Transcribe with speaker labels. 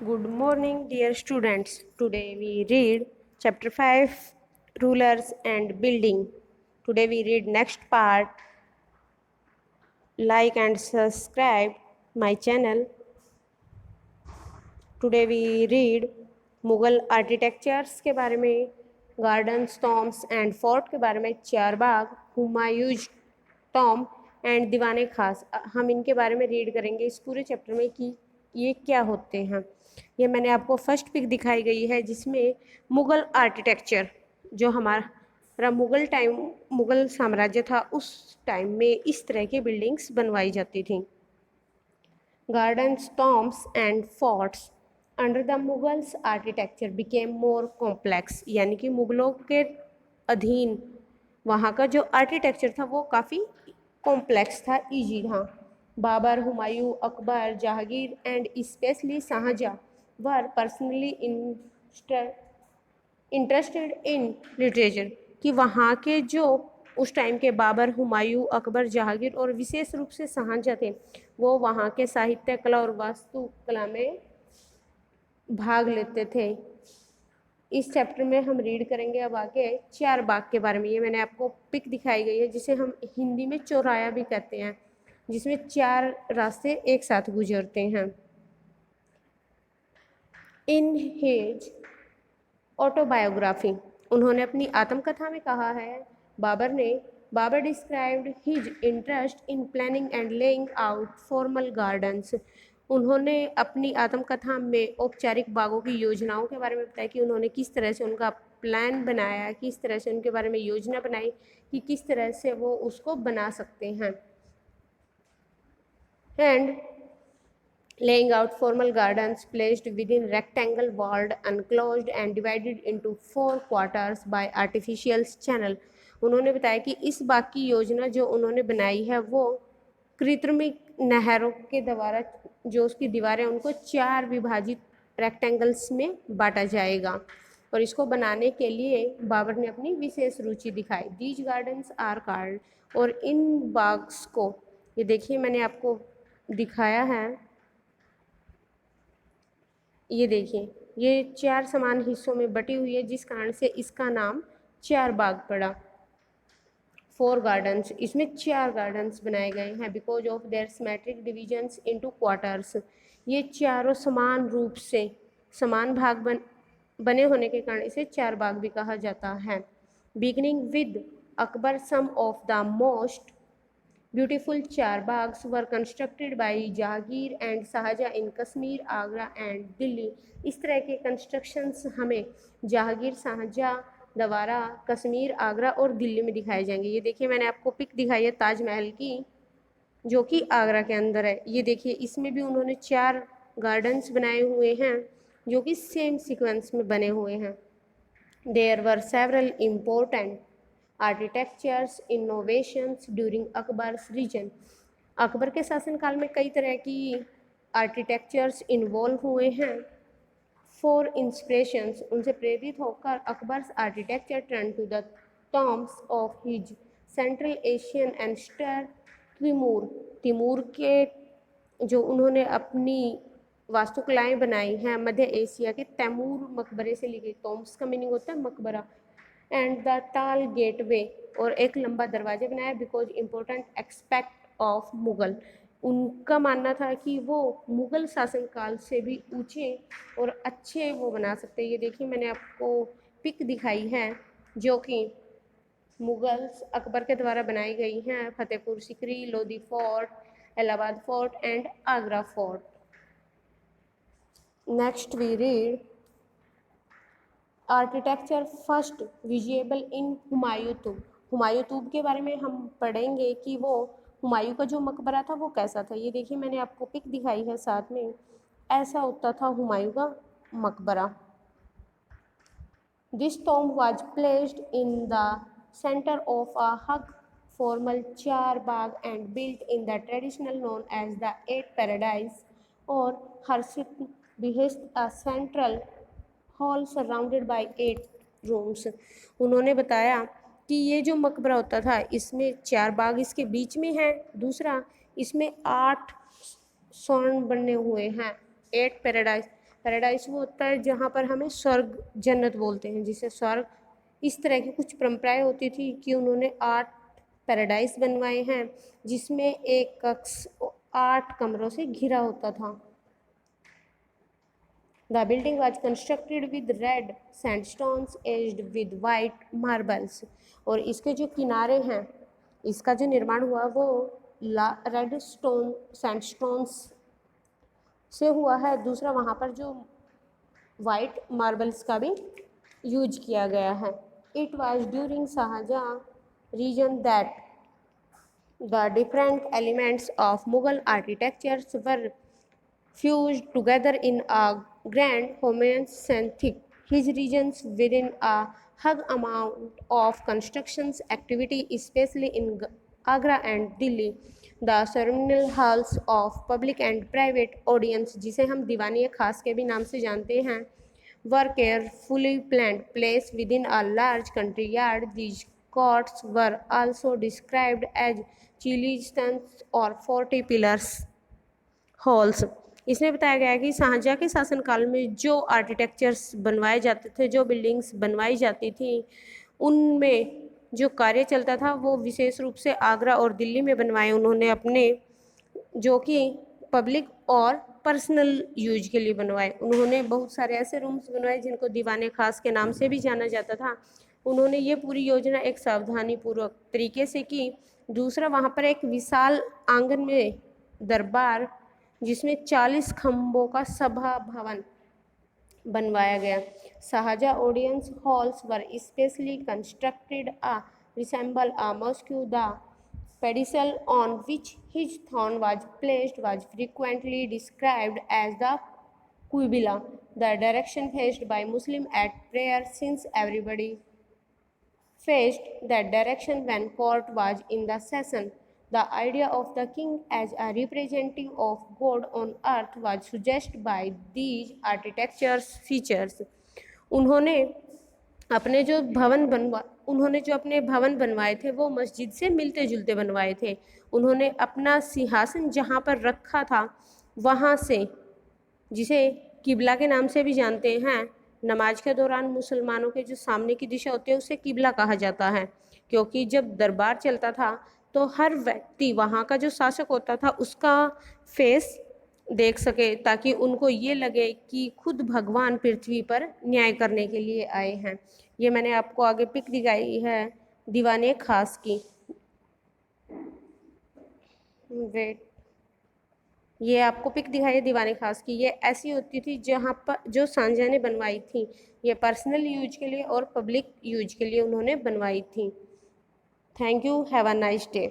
Speaker 1: Good morning, dear students. Today we read chapter 5 Rulers and Building. Today we read next part. Like and subscribe my channel. Today we read Mughal architectures के बारे में, gardens, Tom's and fort के बारे में, चार बाग, Humayun Tom and दीवाने खास। हम इनके बारे में रीड करेंगे इस पूरे चैप्टर में कि ये क्या होते हैं। ये मैंने आपको फर्स्ट पिक दिखाई गई है जिसमें मुग़ल आर्किटेक्चर, जो हमारा मुग़ल साम्राज्य था उस टाइम में इस तरह की बिल्डिंग्स बनवाई जाती थी। Gardens, tombs and forts under the Mughals architecture became more complex, यानी कि मुग़लों के अधीन वहाँ का जो आर्किटेक्चर था वो काफ़ी कॉम्प्लेक्स था, इजी था। Babur, Humayun, Akbar, Jahangir and specially Shahjahan were personally interested in literature, कि वहाँ के जो उस टाइम के बाबर, हुमायूं, अकबर, जहांगीर और विशेष रूप से शाहजहाँ थे, वो वहाँ के साहित्य, कला और वास्तुकला में भाग लेते थे। इस चैप्टर में हम रीड करेंगे अब आगे चार बाग के बारे में। ये मैंने आपको पिक दिखाई गई है जिसे हम हिंदी में चौराया भी कहते हैं, जिसमें चार रास्ते एक साथ गुजरते हैं। इन हिज ऑटोबायोग्राफी, उन्होंने अपनी आत्मकथा में कहा है, Babur described his interest in planning and laying out formal gardens. उन्होंने अपनी आत्मकथा में औपचारिक बागों की योजनाओं के बारे में बताया कि उन्होंने किस तरह से उनका प्लान बनाया, किस तरह से उनके बारे में योजना बनाई कि किस तरह से वो उसको बना सकते हैं। And laying out formal gardens placed within rectangle walled, enclosed and divided into 4 quarters by artificial channel। उन्होंने बताया कि इस बाग की योजना जो उन्होंने बनाई है वो कृत्रिमिक नहरों के द्वारा, जो उसकी दीवारें उनको 4 विभाजित रेक्टेंगल्स में बांटा जाएगा, और इसको बनाने के लिए बाबर ने अपनी विशेष रुचि दिखाई। दीज गार्डन्स आर कॉल्ड, और इन बाग्स को, ये देखिए मैंने आपको दिखाया है, ये देखिए ये 4 समान हिस्सों में बटी हुई है, जिस कारण से इसका नाम चार बाग पड़ा। 4 गार्डन्स, इसमें 4 गार्डन्स बनाए गए हैं because of their symmetric divisions into quarters. ये चारों समान रूप से समान भाग बने होने के कारण इसे चार बाग भी कहा जाता है। Beginning with Akbar, some of the most beautiful char baghs were constructed by Jahangir and Shahjahan in Kashmir, Agra and Delhi. इस तरह के कंस्ट्रक्शंस हमें जहांगीर, शाहजहाँ द्वारा कश्मीर, आगरा और दिल्ली में दिखाए जाएंगे। ये देखिए मैंने आपको पिक दिखाई है ताजमहल की, जो कि आगरा के अंदर है। ये देखिए इसमें भी उन्होंने 4 गार्डन्स बनाए हुए हैं जो कि सेम सीक्वेंस में बने हुए हैं। There were several important architectures innovations during Akbar's region. Akbar के शासनकाल में कई तरह की आर्किटेक्चर्स इन्वॉल्व हुए हैं। फॉर इंस्पिरेशंस, उनसे प्रेरित होकर Akbar's architecture turn to the tombs of his Central Asian ancestor Timur. Timur के जो उन्होंने अपनी वास्तुकलाएं बनाई हैं मध्य एशिया के तैमूर मकबरे से ली गई। टॉम्स का मीनिंग होता है मकबरा। एंड द टाल गेटवे, और एक लंबा दरवाजा बनाया because important expect of Mughal. उनका मानना था कि वो मुग़ल शासनकाल से भी ऊंचे और अच्छे वो बना सकते। ये देखिए मैंने आपको पिक दिखाई है जो कि मुग़ल्स अकबर के द्वारा बनाई गई हैं। Fatehpur Sikri, Lodhi fort, Allahabad fort and Agra fort. Next we read architecture first visible in Humayun tomb. Humayun tomb के बारे में हम पढ़ेंगे कि वो हुमायूं का जो मकबरा था वो कैसा था। ये देखिए मैंने आपको पिक दिखाई है साथ में, ऐसा होता था हुमायूं का मकबरा। This tomb was placed in the center of a hug formal चार बाग and built in the traditional known as the Eight Paradise, और हर्षित behest a central hall surrounded by 8 rooms. उन्होंने बताया कि ये जो मकबरा होता था इसमें 4 बाग इसके बीच में है, दूसरा इसमें 8 स्वर्ण बने हुए हैं, 8 पैराडाइज। पैराडाइज वो होता है जहाँ पर हमें स्वर्ग जन्नत बोलते हैं, जिसे स्वर्ग। इस तरह की कुछ परंपराएं होती थी कि उन्होंने 8 पैराडाइज बनवाए हैं, जिसमें एक कक्ष 8 कमरों से घिरा होता था। The building was constructed with red sandstones edged with white marbles। और इसके जो किनारे हैं, इसका जो निर्माण हुआ वो रेड स्टोन सैंडस्टोन्स से हुआ है। दूसरा वहाँ पर जो वाइट मार्बल्स का भी यूज किया गया है। It was during Shahjahan region that the different elements of Mughal architectures were fused together in a grand homocentric his regions within a hug amount of constructions activity, especially in Agra and Delhi. The ceremonial halls of public and private audience, जिसे हम दीवानी खास के भी नाम से जानते हैं, were carefully planned, placed within a large country yard. These courts were also described as chilestones or 40 pillars halls. इसमें बताया गया है कि शाहजहाँ के शासनकाल में जो आर्किटेक्चर्स बनवाए जाते थे, जो बिल्डिंग्स बनवाई जाती थी, उनमें जो कार्य चलता था वो विशेष रूप से आगरा और दिल्ली में बनवाए उन्होंने अपने, जो कि पब्लिक और पर्सनल यूज के लिए बनवाए। उन्होंने बहुत सारे ऐसे रूम्स बनवाए जिनको दीवाने खास के नाम से भी जाना जाता था। उन्होंने ये पूरी योजना एक सावधानीपूर्वक तरीके से की। दूसरा, वहाँ पर एक विशाल आंगन में दरबार जिसमें 40 खम्भों का सभा भवन बनवाया गया। Shahjahan audience halls were specially constructed resemble a mosque. The pedestal on which his throne was placed was frequently described as the Qibla, the direction faced by Muslim at prayer, since everybody faced that direction when court was in the session. The idea of the king as a representative of God on earth was suggested by these architectural features. उन्होंने अपने जो अपने भवन बनवाए थे वो मस्जिद से मिलते जुलते बनवाए थे। उन्होंने अपना सिंहासन जहाँ पर रखा था वहाँ से, जिसे किबला के नाम से भी जानते हैं, नमाज के दौरान मुसलमानों के जो सामने की दिशा होती है उसे किबला कहा जाता है, क्योंकि जब दरबार चलता था तो हर व्यक्ति वहाँ का जो शासक होता था उसका फेस देख सके, ताकि उनको ये लगे कि खुद भगवान पृथ्वी पर न्याय करने के लिए आए हैं। ये मैंने आपको आगे पिक दिखाई है दीवाने खास की। वेट, ये आपको पिक दिखाई है दीवाने खास की। ये ऐसी होती थी जहाँ पर जो शाहजहाँ ने बनवाई थी। ये पर्सनल यूज के लिए और पब्लिक यूज के लिए उन्होंने बनवाई थी। Thank you, have a nice day.